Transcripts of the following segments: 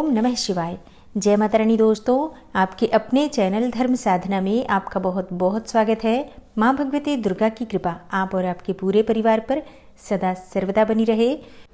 ओम नमः शिवाय। जय माता रानी। दोस्तों, आपके अपने चैनल धर्म साधना में आपका बहुत बहुत स्वागत है। माँ भगवती दुर्गा की कृपा आप और आपके पूरे परिवार पर सदा सर्वदा बनी रहे।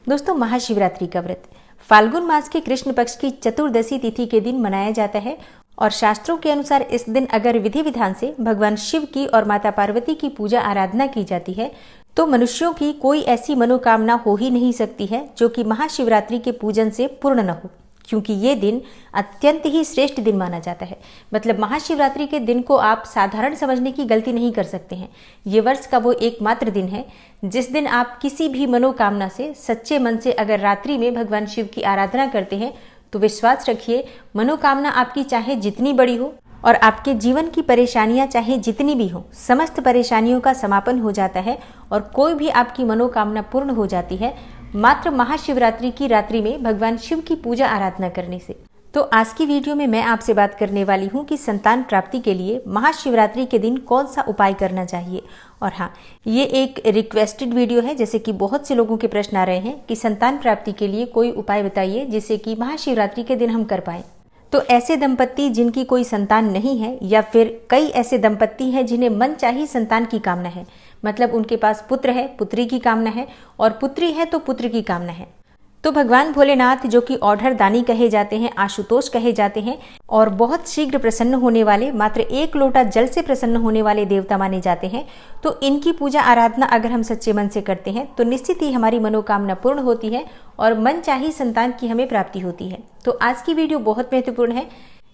दोस्तों, महाशिवरात्रि का व्रत फाल्गुन मास के कृष्ण पक्ष की चतुर्दशी तिथि के दिन मनाया जाता है और शास्त्रों के अनुसार इस दिन अगर विधि विधान से भगवान शिव की और माता पार्वती की पूजा आराधना की जाती है तो मनुष्यों की कोई ऐसी मनोकामना हो ही नहीं सकती है जो कि महाशिवरात्रि के पूजन से पूर्ण न हो, क्योंकि ये दिन अत्यंत ही श्रेष्ठ दिन माना जाता है। मतलब महाशिवरात्रि के दिन को आप साधारण समझने की गलती नहीं कर सकते हैं। ये वर्ष का वो एकमात्र दिन है जिस दिन आप किसी भी मनोकामना से सच्चे मन से अगर रात्रि में भगवान शिव की आराधना करते हैं तो विश्वास रखिए, मनोकामना आपकी चाहे जितनी बड़ी हो और आपके जीवन की परेशानियां चाहे जितनी भी हो, समस्त परेशानियों का समापन हो जाता है और कोई भी आपकी मनोकामना पूर्ण हो जाती है मात्र महाशिवरात्रि की रात्रि में भगवान शिव की पूजा आराधना करने से। तो आज की वीडियो में मैं आपसे बात करने वाली हूँ कि संतान प्राप्ति के लिए महाशिवरात्रि के दिन कौन सा उपाय करना चाहिए। और हाँ, ये एक रिक्वेस्टेड वीडियो है, जैसे कि बहुत से लोगों के प्रश्न आ रहे हैं कि संतान प्राप्ति के लिए कोई उपाय बताइए जिससे कि महाशिवरात्रि के दिन हम कर पाए। तो ऐसे दंपत्ति जिनकी कोई संतान नहीं है या फिर कई ऐसे दंपत्ति हैं जिन्हें मनचाही संतान की कामना है, मतलब उनके पास पुत्र है, पुत्री की कामना है और पुत्री है तो पुत्र की कामना है, तो भगवान भोलेनाथ जो कि औढ़र दानी कहे जाते हैं, आशुतोष कहे जाते हैं और बहुत शीघ्र प्रसन्न होने वाले, मात्र एक लोटा जल से प्रसन्न होने वाले देवता माने जाते हैं, तो इनकी पूजा आराधना अगर हम सच्चे मन से करते हैं तो निश्चित ही हमारी मनोकामना पूर्ण होती है और मनचाही संतान की हमें प्राप्ति होती है। तो आज की वीडियो बहुत महत्वपूर्ण है।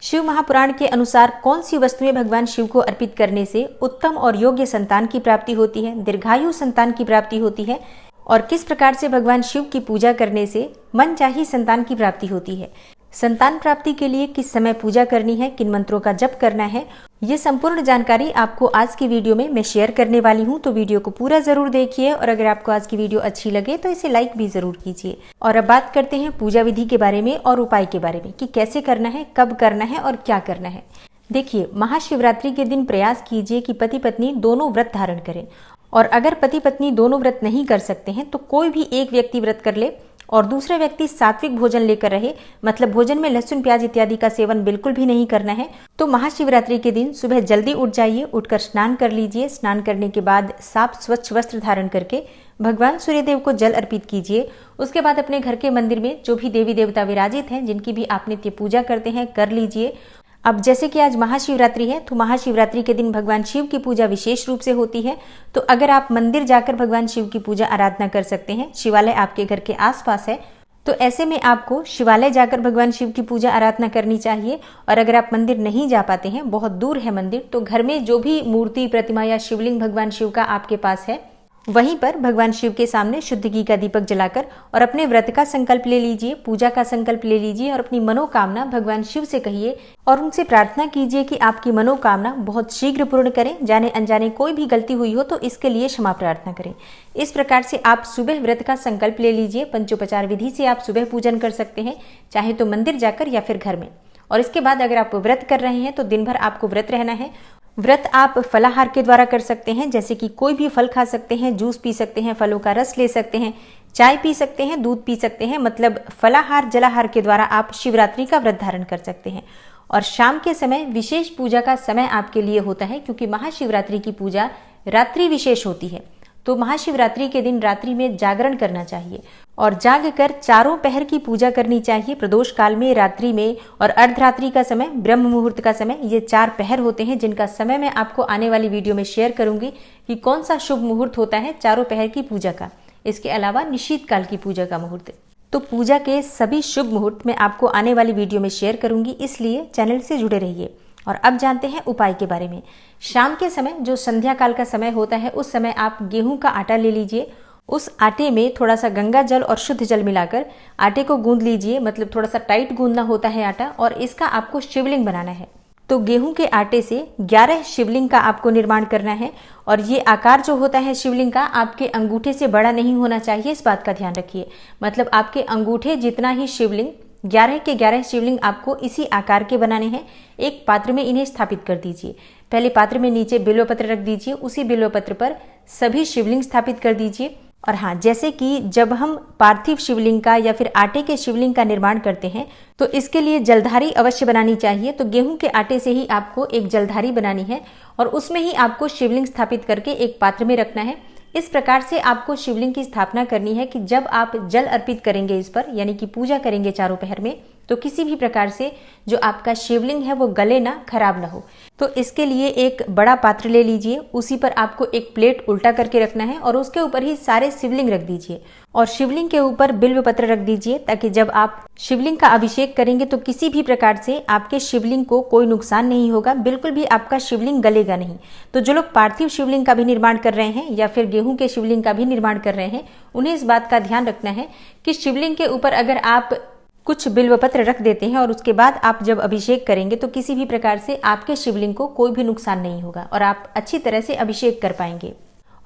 शिव महापुराण के अनुसार कौन सी वस्तुएं भगवान शिव को अर्पित करने से उत्तम और योग्य संतान की प्राप्ति होती है, दीर्घायु संतान की प्राप्ति होती है और किस प्रकार से भगवान शिव की पूजा करने से मनचाही संतान की प्राप्ति होती है। संतान प्राप्ति के लिए किस समय पूजा करनी है, किन मंत्रों का जप करना है, ये संपूर्ण जानकारी आपको आज की वीडियो में मैं शेयर करने वाली हूँ। तो वीडियो को पूरा जरूर देखिए और अगर आपको आज की वीडियो अच्छी लगे तो इसे लाइक भी जरूर कीजिए। और अब बात करते हैं पूजा विधि के बारे में और उपाय के बारे में कि कैसे करना है, कब करना है और क्या करना है। देखिए, महाशिवरात्रि के दिन प्रयास कीजिए कि पति पत्नी दोनों व्रत धारण करें और अगर पति पत्नी दोनों व्रत नहीं कर सकते हैं तो कोई भी एक व्यक्ति व्रत कर ले और दूसरा व्यक्ति सात्विक भोजन लेकर रहे, मतलब भोजन में लहसुन प्याज इत्यादि का सेवन बिल्कुल भी नहीं करना है। तो महाशिवरात्रि के दिन सुबह जल्दी उठ जाइए, उठकर स्नान कर लीजिए। स्नान करने के बाद साफ स्वच्छ वस्त्र धारण करके भगवान सूर्यदेव को जल अर्पित कीजिए। उसके बाद अपने घर के मंदिर में जो भी देवी देवता विराजित हैं, जिनकी भी आप नित्य पूजा करते हैं, कर लीजिए। अब जैसे कि आज महाशिवरात्रि है तो महाशिवरात्रि के दिन भगवान शिव की पूजा विशेष रूप से होती है। तो अगर आप मंदिर जाकर भगवान शिव की पूजा आराधना कर सकते हैं, शिवालय आपके घर के आसपास है, तो ऐसे में आपको शिवालय जाकर भगवान शिव की पूजा आराधना करनी चाहिए। और अगर आप मंदिर नहीं जा पाते हैं, बहुत दूर है मंदिर, तो घर में जो भी मूर्ति, प्रतिमा या शिवलिंग भगवान शिव का आपके पास है, वहीं पर भगवान शिव के सामने शुद्ध घी का दीपक जलाकर और अपने व्रत का संकल्प ले लीजिए, पूजा का संकल्प ले लीजिए और अपनी मनोकामना भगवान शिव से कहिए और उनसे प्रार्थना कीजिए कि आपकी मनोकामना बहुत शीघ्र पूर्ण करें। जाने अनजाने कोई भी गलती हुई हो तो इसके लिए क्षमा प्रार्थना करें। इस प्रकार से आप सुबह व्रत का संकल्प ले लीजिए। पंचोपचार विधि से आप सुबह पूजन कर सकते हैं, चाहे तो मंदिर जाकर या फिर घर में। और इसके बाद अगर आप व्रत कर रहे हैं तो दिन भर आपको व्रत रहना है। व्रत आप फलाहार के द्वारा कर सकते हैं, जैसे कि कोई भी फल खा सकते हैं, जूस पी सकते हैं, फलों का रस ले सकते हैं, चाय पी सकते हैं, दूध पी सकते हैं। मतलब फलाहार जलाहार के द्वारा आप शिवरात्रि का व्रत धारण कर सकते हैं। और शाम के समय विशेष पूजा का समय आपके लिए होता है, क्योंकि महाशिवरात्रि की पूजा रात्रि विशेष होती है। तो महाशिवरात्रि के दिन रात्रि में जागरण करना चाहिए और जाग कर चारों पहर की पूजा करनी चाहिए। प्रदोष काल में, रात्रि में और अर्धरात्रि का समय, ब्रह्म मुहूर्त का समय, ये 4 पहर होते हैं जिनका समय मैं आपको आने वाली वीडियो में शेयर करूंगी कि कौन सा शुभ मुहूर्त होता है चारों पहर की पूजा का। इसके अलावा निशीत काल की पूजा का मुहूर्त। तो पूजा के सभी शुभ मुहूर्त मैं आपको आने वाली वीडियो में शेयर करूंगी, इसलिए चैनल से जुड़े रहिए। और अब जानते हैं उपाय के बारे में। शाम के समय, जो संध्या काल का समय होता है, उस समय आप गेहूं का आटा ले लीजिए। उस आटे में थोड़ा सा गंगा जल और शुद्ध जल मिलाकर आटे को गूंद लीजिए। मतलब थोड़ा सा टाइट गूंदना होता है आटा, और इसका आपको शिवलिंग बनाना है। तो गेहूं के आटे से 11 शिवलिंग का आपको निर्माण करना है और ये आकार जो होता है शिवलिंग का आपके अंगूठे से बड़ा नहीं होना चाहिए, इस बात का ध्यान रखिए। मतलब आपके अंगूठे जितना ही शिवलिंग, 11 के 11 शिवलिंग आपको इसी आकार के बनाने हैं। एक पात्र में इन्हें स्थापित कर दीजिए। पहले पात्र में नीचे बिल्वपत्र रख दीजिए, उसी बिल्वपत्र पर सभी शिवलिंग स्थापित कर दीजिए और हाँ, जैसे कि जब हम पार्थिव शिवलिंग का या फिर आटे के शिवलिंग का निर्माण करते हैं तो इसके लिए जलधारी अवश्य बनानी चाहिए। तो गेहूं के आटे से ही आपको एक जलधारी बनानी है और उसमें ही आपको शिवलिंग स्थापित करके एक पात्र में रखना है। इस प्रकार से आपको शिवलिंग की स्थापना करनी है कि जब आप जल अर्पित करेंगे इस पर, यानी कि पूजा करेंगे चारों पहर में, तो किसी भी प्रकार से जो आपका शिवलिंग है वो गले ना, खराब ना हो। तो इसके लिए एक बड़ा पात्र ले लीजिए, उसी पर आपको एक प्लेट उल्टा करके रखना है और उसके ऊपर ही सारे शिवलिंग रख दीजिए और शिवलिंग के ऊपर बिल्व पत्र रख दीजिए, ताकि जब आप शिवलिंग का अभिषेक करेंगे तो किसी भी प्रकार से आपके शिवलिंग को कोई नुकसान नहीं होगा, बिल्कुल भी आपका शिवलिंग गलेगा नहीं। तो जो लोग पार्थिव शिवलिंग का भी निर्माण कर रहे हैं या फिर गेहूं के शिवलिंग का भी निर्माण कर रहे हैं, उन्हें इस बात का ध्यान रखना है कि शिवलिंग के ऊपर अगर आप कुछ बिल्व पत्र रख देते हैं और उसके बाद आप जब अभिषेक करेंगे तो किसी भी प्रकार से आपके शिवलिंग को कोई भी नुकसान नहीं होगा और आप अच्छी तरह से अभिषेक कर पाएंगे।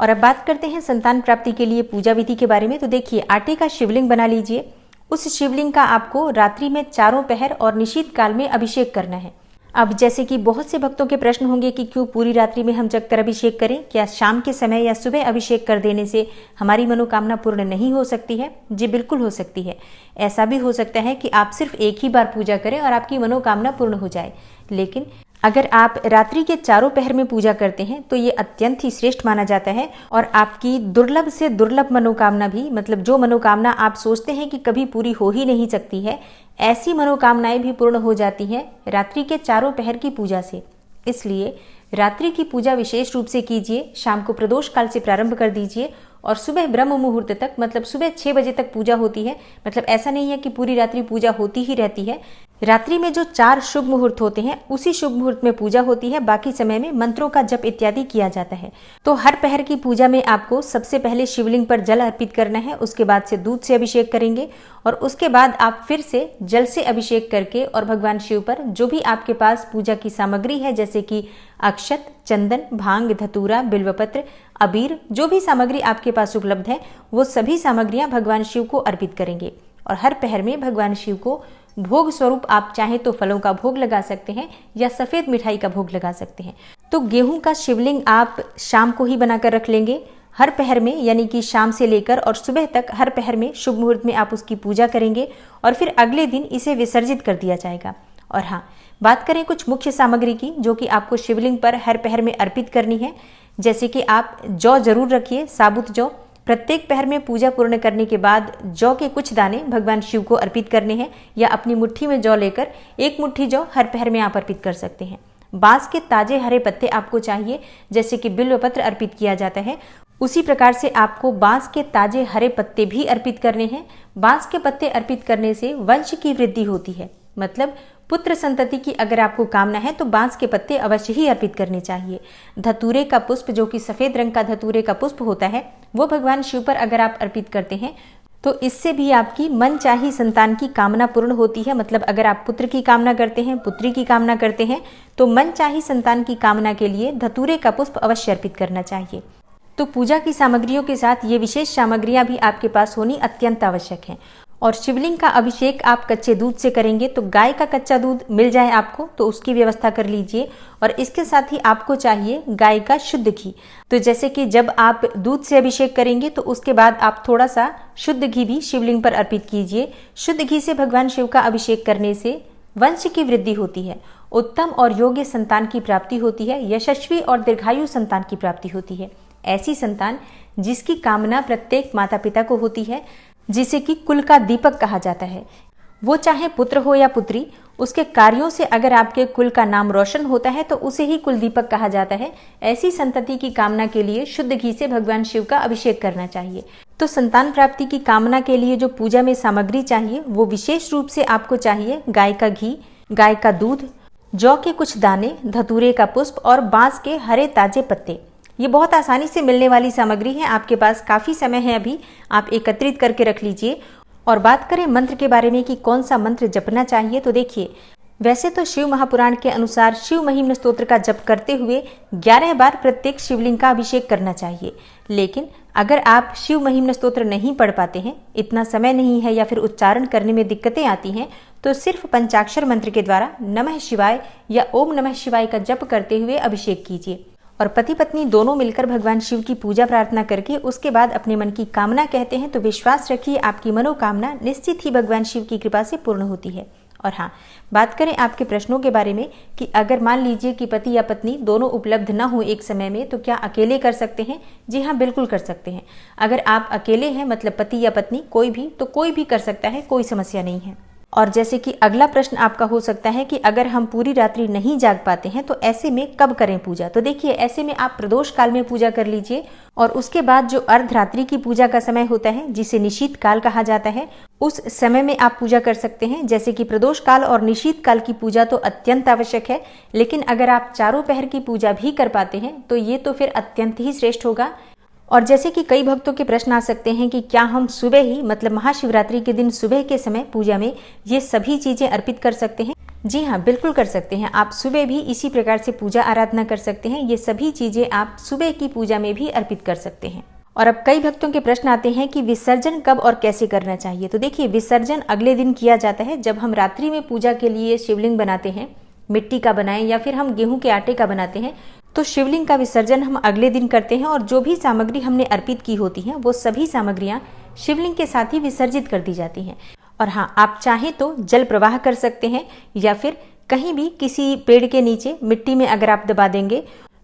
और अब बात करते हैं संतान प्राप्ति के लिए पूजा विधि के बारे में। तो देखिए, आटे का शिवलिंग बना लीजिए। उस शिवलिंग का आपको रात्रि में चारों पहर और निशीत काल में अभिषेक करना है। अब जैसे कि बहुत से भक्तों के प्रश्न होंगे कि क्यों पूरी रात्रि में हम जगकर अभिषेक करें, क्या शाम के समय या सुबह अभिषेक कर देने से हमारी मनोकामना पूर्ण नहीं हो सकती है? जी बिल्कुल हो सकती है। ऐसा भी हो सकता है कि आप सिर्फ एक ही बार पूजा करें और आपकी मनोकामना पूर्ण हो जाए, लेकिन अगर आप रात्रि के चारों पहर में पूजा करते हैं तो ये अत्यंत ही श्रेष्ठ माना जाता है और आपकी दुर्लभ से दुर्लभ मनोकामना भी, मतलब जो मनोकामना आप सोचते हैं कि कभी पूरी हो ही नहीं सकती है, ऐसी मनोकामनाएं भी पूर्ण हो जाती हैं रात्रि के चारों पहर की पूजा से। इसलिए रात्रि की पूजा विशेष रूप से कीजिए। शाम को प्रदोष काल से प्रारंभ कर दीजिए और सुबह ब्रह्म मुहूर्त तक, मतलब सुबह 6 बजे तक पूजा होती है। मतलब ऐसा नहीं है कि पूरी रात्रि पूजा होती ही रहती है। रात्रि में जो 4 शुभ मुहूर्त होते हैं उसी शुभ मुहूर्त में पूजा होती है, बाकी समय में मंत्रों का जप इत्यादि किया जाता है। तो हर पहर की पूजा में आपको सबसे पहले शिवलिंग पर जल अर्पित करना है, उसके बाद से दूध से अभिषेक करेंगे और उसके बाद आप फिर से जल से अभिषेक करके और भगवान शिव पर जो भी आपके पास पूजा की सामग्री है, जैसे कि अक्षत, चंदन, भांग, धतूरा, बिल्वपत्र, अबीर, जो भी सामग्री आपके पास उपलब्ध है वो सभी सामग्रियां भगवान शिव को अर्पित करेंगे। और हर पहर में भगवान शिव को भोग स्वरूप आप चाहें तो फलों का भोग लगा सकते हैं या सफेद मिठाई का भोग लगा सकते हैं। तो गेहूं का शिवलिंग आप शाम को ही बनाकर रख लेंगे हर पहर में, यानी कि शाम से लेकर और सुबह तक हर पहर में शुभ मुहूर्त में आप उसकी पूजा करेंगे और फिर अगले दिन इसे विसर्जित कर दिया जाएगा। और हाँ, बात करें कुछ मुख्य सामग्री की जो कि आपको शिवलिंग पर हर पहर में अर्पित करनी है, जैसे कि आप जौ जरूर रखिए, साबुत जौ। प्रत्येक पहर में पूजा पूर्ण करने के बाद जौ के कुछ दाने भगवान शिव को अर्पित करने हैं या अपनी मुट्ठी में जौ लेकर 1 मुट्ठी जौ हर पहर में आप अर्पित कर सकते हैं। बांस के ताजे हरे पत्ते आपको चाहिए, जैसे कि बिल्व पत्र अर्पित किया जाता है उसी प्रकार से आपको बांस के ताजे हरे पत्ते भी अर्पित करने हैं। बांस के पत्ते अर्पित करने से वंश की वृद्धि होती है, मतलब पुत्र संतति की अगर आपको कामना है तो बांस के पत्ते अवश्य ही अर्पित करने चाहिए। धतूरे का पुष्प, जो कि सफेद रंग का धतूरे का पुष्प होता है, वो भगवान शिव पर अगर आप अर्पित करते हैं तो इससे भी आपकी मनचाही संतान की कामना पूर्ण होती है। मतलब अगर आप पुत्र की कामना करते हैं, पुत्री की कामना करते हैं, तो मनचाही संतान की कामना के लिए धतूरे का पुष्प अवश्य अर्पित करना चाहिए। तो पूजा की सामग्रियों के साथ ये विशेष सामग्रियां भी आपके पास होनी अत्यंत आवश्यक है। और शिवलिंग का अभिषेक आप कच्चे दूध से करेंगे, तो गाय का कच्चा दूध मिल जाए आपको तो उसकी व्यवस्था कर लीजिए। और इसके साथ ही आपको चाहिए गाय का शुद्ध घी। तो जैसे कि जब आप दूध से अभिषेक करेंगे तो उसके बाद आप थोड़ा सा शुद्ध घी भी शिवलिंग पर अर्पित कीजिए। शुद्ध घी से भगवान शिव का अभिषेक करने से वंश की वृद्धि होती है, उत्तम और योग्य संतान की प्राप्ति होती है, यशस्वी और दीर्घायु संतान की प्राप्ति होती है। ऐसी संतान जिसकी कामना प्रत्येक माता पिता को होती है, जिसे कि कुल का दीपक कहा जाता है। वो चाहे पुत्र हो या पुत्री, उसके कार्यों से अगर आपके कुल का नाम रोशन होता है तो उसे ही कुल दीपक कहा जाता है। ऐसी संतति की कामना के लिए शुद्ध घी से भगवान शिव का अभिषेक करना चाहिए। तो संतान प्राप्ति की कामना के लिए जो पूजा में सामग्री चाहिए वो विशेष रूप से आपको चाहिए गाय का घी, गाय का दूध, जौ के कुछ दाने, धतूरे का पुष्प और बांस के हरे ताजे पत्ते। ये बहुत आसानी से मिलने वाली सामग्री है, आपके पास काफ़ी समय है अभी, आप एकत्रित करके रख लीजिए। और बात करें मंत्र के बारे में कि कौन सा मंत्र जपना चाहिए, तो देखिए, वैसे तो शिव महापुराण के अनुसार शिव महिम्न स्तोत्र का जप करते हुए 11 बार प्रत्येक शिवलिंग का अभिषेक करना चाहिए। लेकिन अगर आप शिव महिम्न स्तोत्र नहीं पढ़ पाते हैं, इतना समय नहीं है या फिर उच्चारण करने में दिक्कतें आती हैं, तो सिर्फ पंचाक्षर मंत्र के द्वारा नमः शिवाय या ओम नमः शिवाय का जप करते हुए अभिषेक कीजिए। और पति पत्नी दोनों मिलकर भगवान शिव की पूजा प्रार्थना करके उसके बाद अपने मन की कामना कहते हैं तो विश्वास रखिए आपकी मनोकामना निश्चित ही भगवान शिव की कृपा से पूर्ण होती है। और हाँ, बात करें आपके प्रश्नों के बारे में कि अगर मान लीजिए कि पति या पत्नी दोनों उपलब्ध न हो एक समय में तो क्या अकेले कर सकते हैं? जी हाँ, बिल्कुल कर सकते हैं। अगर आप अकेले हैं मतलब पति या पत्नी कोई भी, तो कोई भी कर सकता है, कोई समस्या नहीं है। और जैसे कि अगला प्रश्न आपका हो सकता है कि अगर हम पूरी रात्रि नहीं जाग पाते हैं तो ऐसे में कब करें पूजा? तो देखिए, ऐसे में आप प्रदोष काल में पूजा कर लीजिए और उसके बाद जो अर्धरात्रि की पूजा का समय होता है जिसे निशीथ काल कहा जाता है, उस समय में आप पूजा कर सकते हैं। जैसे कि प्रदोष काल और निशीथ काल की पूजा तो अत्यंत आवश्यक है, लेकिन अगर आप चारों पहर की पूजा भी कर पाते हैं तो ये तो फिर अत्यंत ही श्रेष्ठ होगा। और जैसे कि कई भक्तों के प्रश्न आ सकते हैं कि क्या हम सुबह ही मतलब महाशिवरात्रि के दिन सुबह के समय पूजा में ये सभी चीजें अर्पित कर सकते हैं? जी हाँ, बिल्कुल कर सकते हैं। आप सुबह भी इसी प्रकार से पूजा आराधना कर सकते हैं। ये सभी चीजें आप सुबह की पूजा में भी अर्पित कर सकते हैं। और अब कई भक्तों के प्रश्न आते हैं कि विसर्जन कब और कैसे करना चाहिए? तो देखिए, विसर्जन अगले दिन किया जाता है जब हम रात्रि में पूजा के लिए शिवलिंग बनाते हैं, मिट्टी का बनाएं या फिर हम गेहूं के आटे का बनाते हैं, तो शिवलिंग का विसर्जन हम अगले दिन करते हैं और जो भी सामग्री हमने अर्पित की होती हैं वो सभी सामग्रियां शिवलिंग के साथ ही विसर्जित कर दी जाती हैं। और हाँ, आप चाहें तो जल प्रवाह कर सकते हैं या फिर कहीं भी किसी पेड़ के नीचे मिट्टी में अगर आप दबा देंगे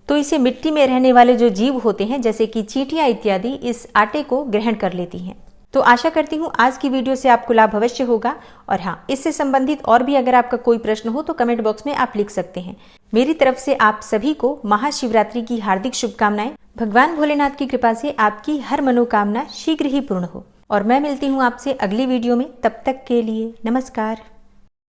तो इसे मिट्टी में रहने वाले जो जीव होते हैं जैसे कि चींटियां इत्यादि इस आटे को ग्रहण कर लेती हैं। तो आशा करती हूँ आज की वीडियो से आपको लाभ अवश्य होगा। और हाँ, इससे संबंधित और भी अगर आपका कोई प्रश्न हो तो कमेंट बॉक्स में आप लिख सकते हैं। मेरी तरफ से आप सभी को महाशिवरात्रि की हार्दिक शुभकामनाएं। भगवान भोलेनाथ की कृपा से आपकी हर मनोकामना शीघ्र ही पूर्ण हो। और मैं मिलती हूँ आपसे अगली वीडियो में। तब तक के लिए नमस्कार।